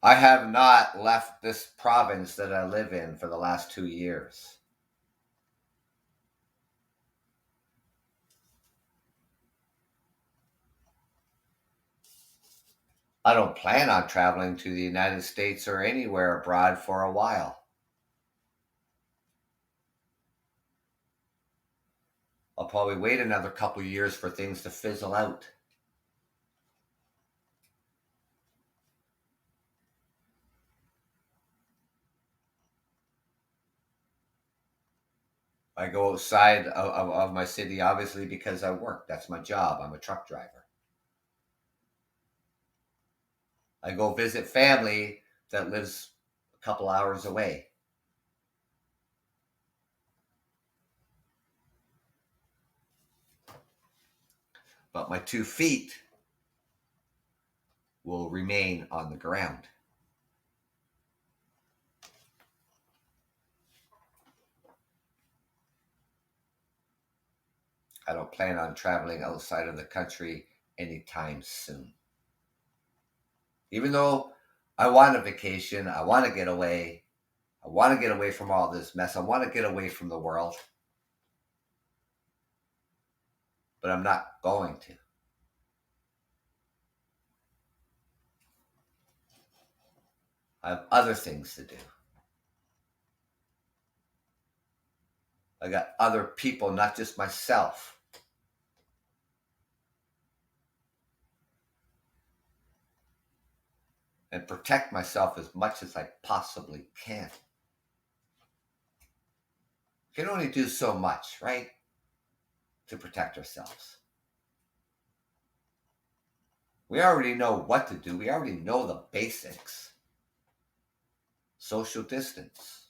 I have not left this province that I live in for the last 2 years. I don't plan on traveling to the United States or anywhere abroad for a while. I'll probably wait another couple of years for things to fizzle out. I go outside of my city, obviously, because I work. That's my job. I'm a truck driver. I go visit family that lives a couple hours away. but my 2 feet will remain on the ground. I don't plan on traveling outside of the country anytime soon. Even though I want a vacation, I want to get away. I want to get away from all this mess. I want to get away from the world. But I'm not going to. I have other things to do. I got other people, not just myself. And protect myself as much as I possibly can. We can only do so much, right? To protect ourselves. We already know what to do. We already know the basics. Social distance.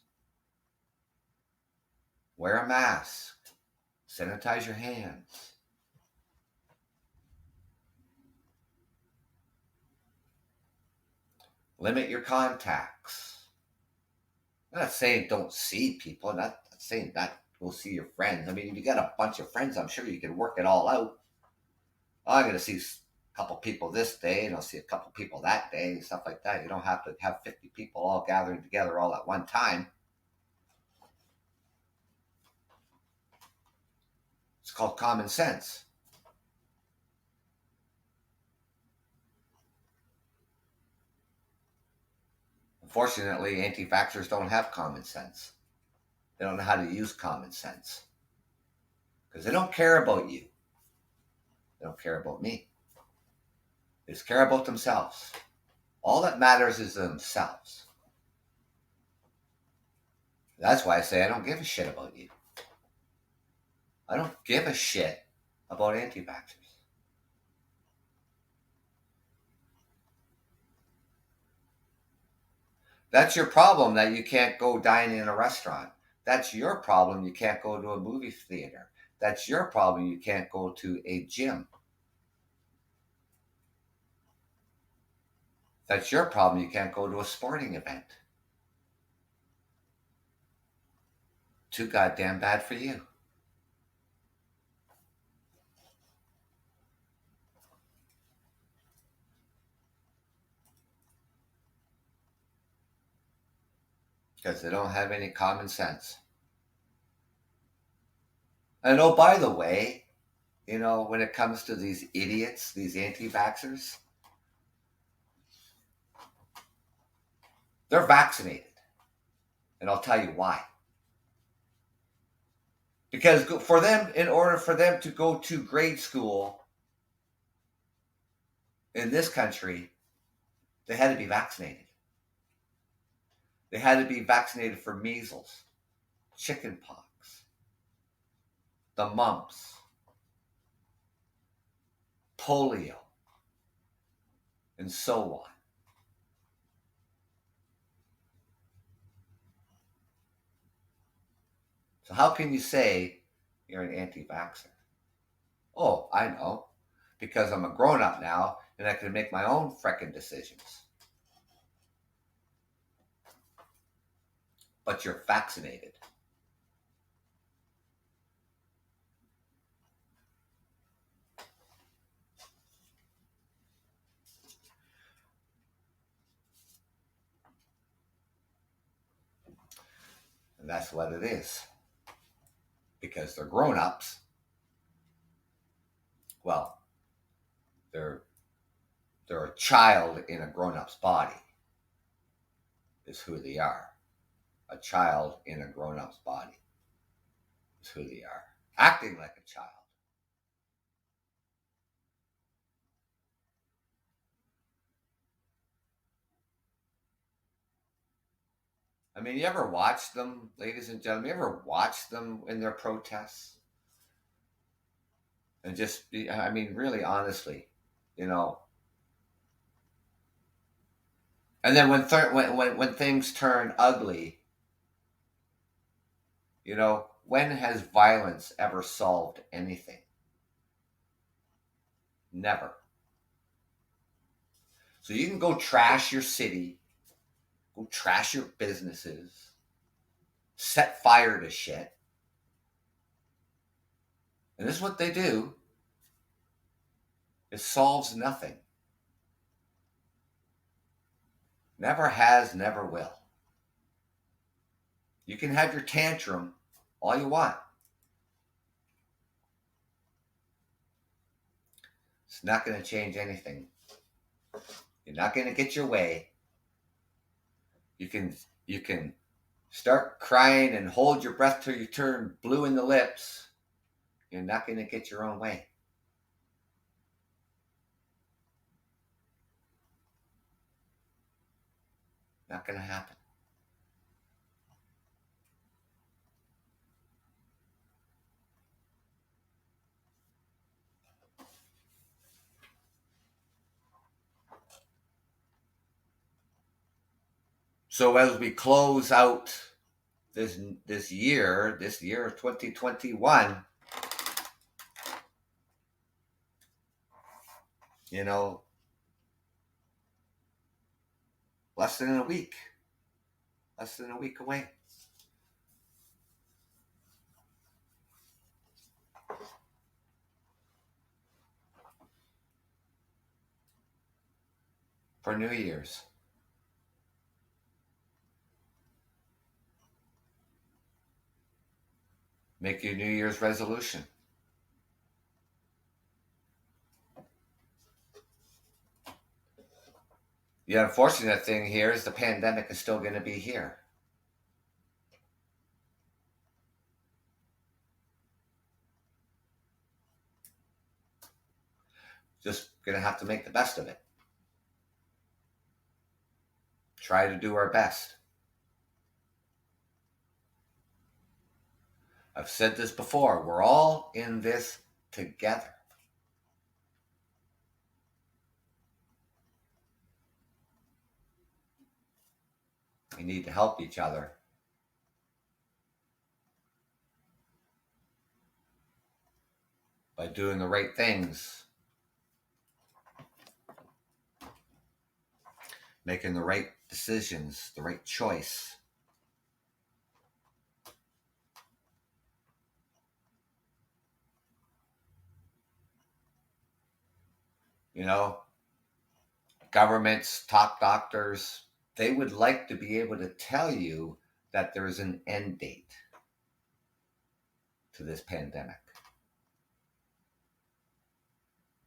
Wear a mask. Sanitize your hands. Limit your contacts. I'm not saying don't see people. I'm not saying that go see your friends. I mean, if you got a bunch of friends, I'm sure you can work it all out. Oh, I'm going to see a couple people this day, and I'll see a couple people that day, stuff like that. You don't have to have 50 people all gathering together all at one time. It's called common sense. Unfortunately, anti-vaxxers don't have common sense. They don't know how to use common sense. Because they don't care about you. They don't care about me. They just care about themselves. All that matters is themselves. That's why I say I don't give a shit about you. I don't give a shit about anti-vaxxers. That's your problem, that you can't go dine in a restaurant. That's your problem, you can't go to a movie theater. That's your problem, you can't go to a gym. That's your problem, you can't go to a sporting event. Too goddamn bad for you. Because they don't have any common sense. And oh, by the way, when it comes to these idiots, these anti-vaxxers, they're vaccinated. And I'll tell you why. Because for them, in order for them to go to grade school in this country, they had to be vaccinated. They had to be vaccinated for measles, chickenpox, the mumps, polio, and so on. So how can you say you're an anti-vaxxer? Oh, I know. Because I'm a grown-up now and I can make my own frickin' decisions. But you're vaccinated. And that's what it is. Because they're grown-ups. Well, they're a child in a grown-up's body is who they are. A child in a grown-up's body is who they are. Acting like a child. I mean, you ever watch them, ladies and gentlemen? You ever watch them in their protests? And just be, I mean, really honestly, And then when things turn ugly, when has violence ever solved anything? Never. So you can go trash your city, go trash your businesses, set fire to shit. And this is what they do. It solves nothing. Never has, never will. You can have your tantrum all you want. It's not going to change anything. You're not going to get your way. You can start crying and hold your breath till you turn blue in the lips. You're not going to get your own way. Not going to happen. So as we close out this year of 2021, less than a week away. For New Year's. Make your New Year's resolution. The unfortunate thing here is the pandemic is still going to be here. Just going to have to make the best of it. Try to do our best. I've said this before. We're all in this together. We need to help each other. By doing the right things. Making the right decisions, the right choice. Governments, top doctors, they would like to be able to tell you that there's an end date to this pandemic.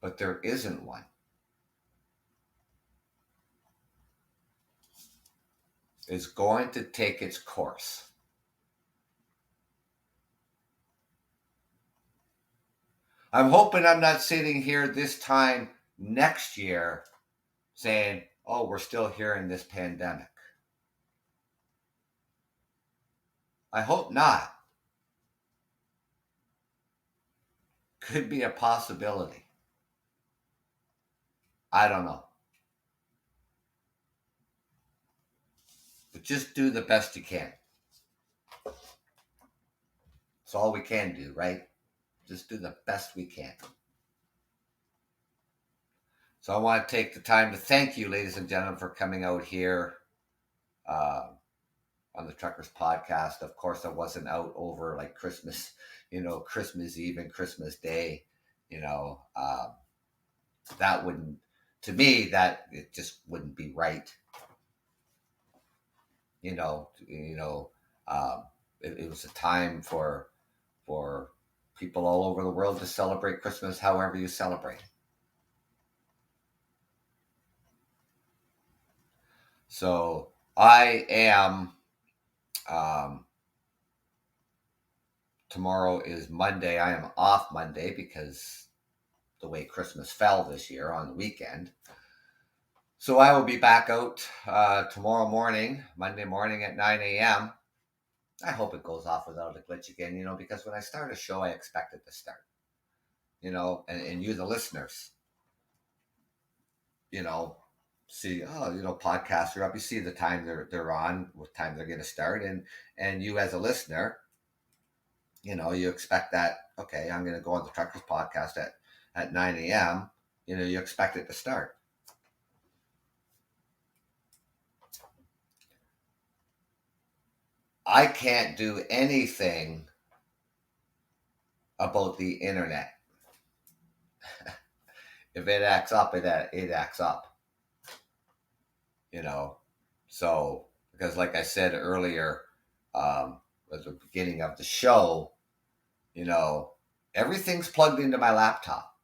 But there isn't one. It's going to take its course. I'm hoping I'm not sitting here this time next year saying, oh, we're still here in this pandemic. I hope not. Could be a possibility. I don't know. But just do the best you can. It's all we can do, right? Just do the best we can. So I want to take the time to thank you, ladies and gentlemen, for coming out here on the Truckers Podcast. Of course, I wasn't out over like Christmas, Christmas Eve and Christmas Day. That wouldn't, to me, that it just wouldn't be right. It was a time for people all over the world to celebrate Christmas however you celebrate. So I am, tomorrow is Monday. I am off Monday because the way Christmas fell this year on the weekend. So I will be back out tomorrow morning, Monday morning at 9 a.m. I hope it goes off without a glitch again, because when I start a show, I expect it to start, and you, the listeners, see, podcasts are up. You see the time they're on, what time they're going to start, and you as a listener, you expect that. Okay, I'm going to go on the Truckers Podcast at 9 a.m. you expect it to start. I can't do anything about the internet. If it acts up, it acts up. So because like I said earlier, at the beginning of the show, everything's plugged into my laptop.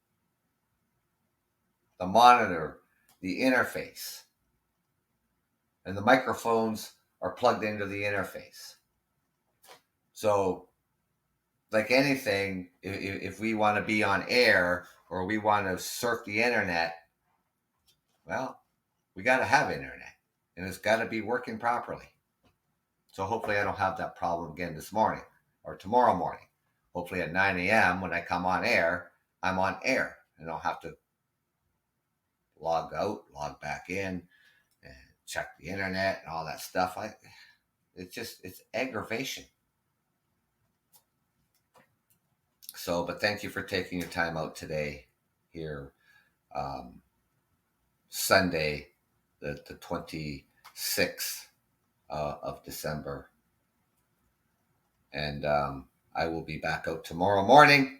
The monitor, the interface, and the microphones are plugged into the interface. So, like anything, if we want to be on air or we want to surf the internet, well, we got to have internet, and it's got to be working properly. So hopefully I don't have that problem again this morning or tomorrow morning. Hopefully at 9 a.m. when I come on air, I'm on air. I don't have to log out, log back in, and check the internet and all that stuff. It's aggravation. So, but thank you for taking your time out today here, Sunday, the 26th of December. And I will be back out tomorrow morning.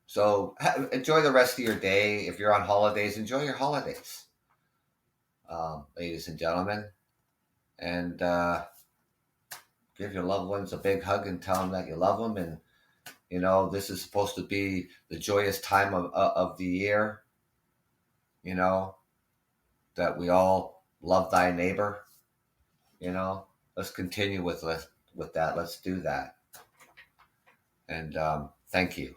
So enjoy the rest of your day. If you're on holidays, enjoy your holidays, ladies and gentlemen. And give your loved ones a big hug and tell them that you love them. And, this is supposed to be the joyous time of the year, that we all love thy neighbor. Let's continue with that. Let's do that. And thank you.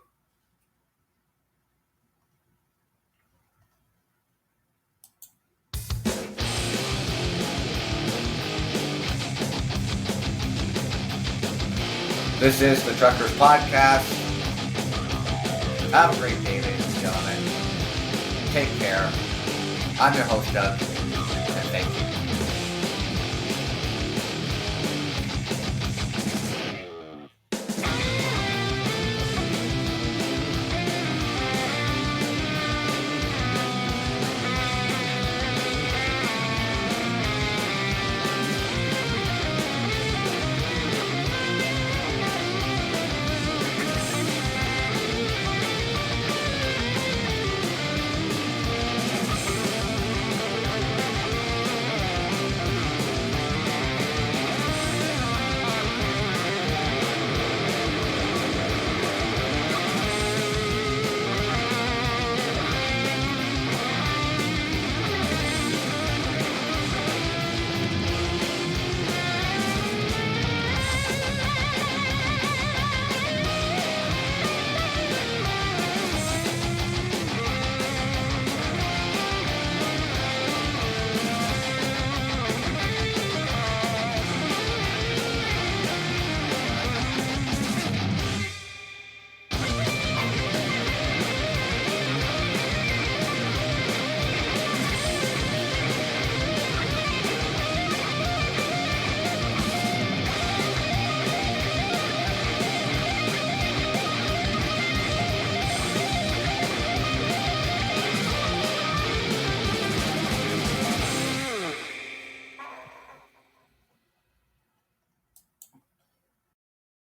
This is the Truckers Podcast. Have a great day, ladies and gentlemen. Take care. I'm your host, Doug, and thank you.